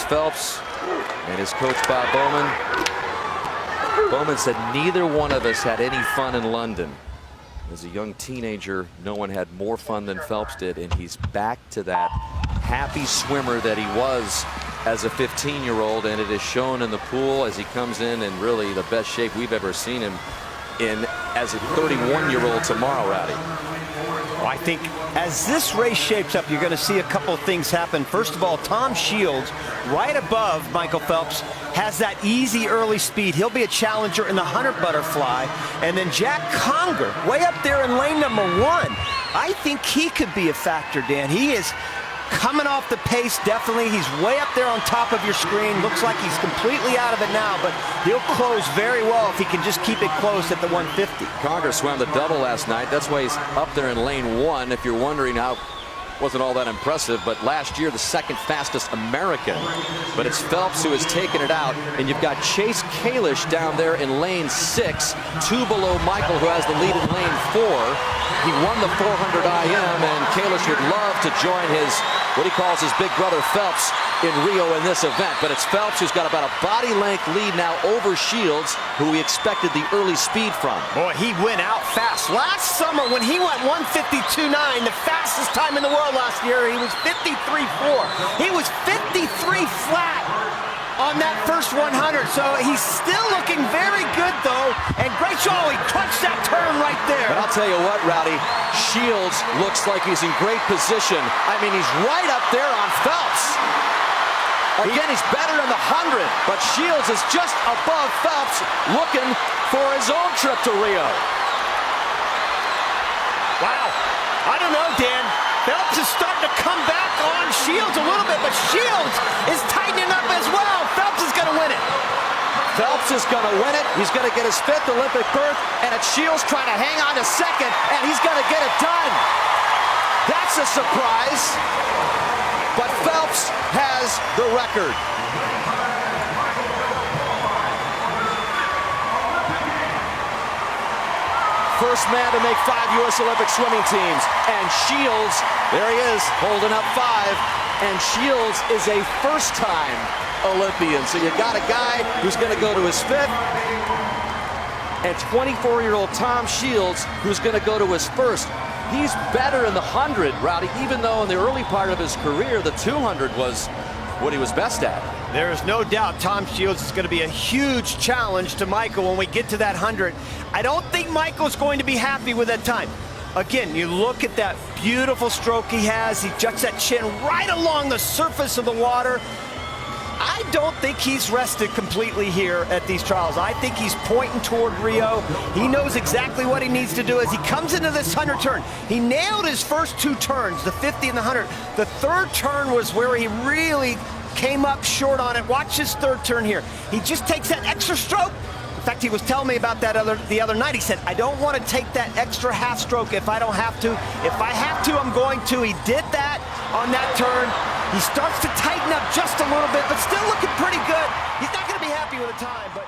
Phelps and his coach Bob Bowman. Bowman said neither one of us had any fun in London. As a young teenager, no one had more fun than Phelps did, and he's back to that happy swimmer that he was as a 15-year-old, and it is shown in the pool as he comes in really the best shape we've ever seen him in as a 31-year-old tomorrow, Rowdy. Well, I think as this race shapes up, you're going to see a couple of things happen. First of all, Tom Shields, right above Michael Phelps, has that easy early speed. He'll be a challenger in the 100 butterfly. And then Jack Conger, way up there in lane number 1. I think he could be a factor, Dan. He is coming off the pace, definitely. He's way up there on top of your screen. Looks like he's completely out of it now, but he'll close very well if he can just keep it close at the 150. Conger swam the double last night. That's why he's up there in lane 1. If you're wondering how, wasn't all that impressive, but last year the second fastest American. But it's Phelps who has taken it out, and you've got Chase Kalish down there in lane 6, 2 below Michael, who has the lead in lane 4. He won the 400 IM, and Kalish would love to join his, what he calls his big brother Phelps, in Rio in this event. But it's Phelps who's got about a body length lead now over Shields, who we expected the early speed from. Boy, he went out fast. Last summer when he went 152.9, the fastest time in the world last year, he was 53.4. He was 53 flat on that first 100, so he's still looking very good though, and great show. He crunched that turn right there. But I'll tell you what, Rowdy, Shields looks like he's in great position. I mean, he's right up there on Phelps. Again, he's better in the 100, but Shields is just above Phelps, looking for his own trip to Rio. Wow, I don't know, Dan. Phelps is starting to come back on Shields a little bit, but Shields is tightening up as well. Phelps is going to win it. Phelps is going to win it. He's going to get his 5th Olympic berth, and it's Shields trying to hang on to 2nd, and he's going to get it done. That's a surprise, but Phelps has the record. First man to make 5 U.S. Olympic swimming teams. And Shields, there he is, holding up 5. And Shields is a first-time Olympian. So you got a guy who's going to go to his 5th. And 24-year-old Tom Shields, who's going to go to his 1st. He's better in the 100, Rowdy, even though in the early part of his career, the 200 was what he was best at. There is no doubt Tom Shields is going to be a huge challenge to Michael when we get to that 100. I don't think Michael's going to be happy with that time. Again, you look at that beautiful stroke he has. He juts that chin right along the surface of the water. I don't think he's rested completely here at these trials. I think he's pointing toward Rio. He knows exactly what he needs to do as he comes into this 100 turn. He nailed his first 2 turns, the 50 and the 100. The 3rd turn was where he really came up short on it. Watch his 3rd turn here. He just takes that extra stroke. In fact, he was telling me about that the other night. He said, I don't want to take that extra half stroke if I don't have to. If I have to, I'm going to. He did that on that turn. He starts to tighten up just a little bit, but still looking pretty good. He's not going to be happy with the time, but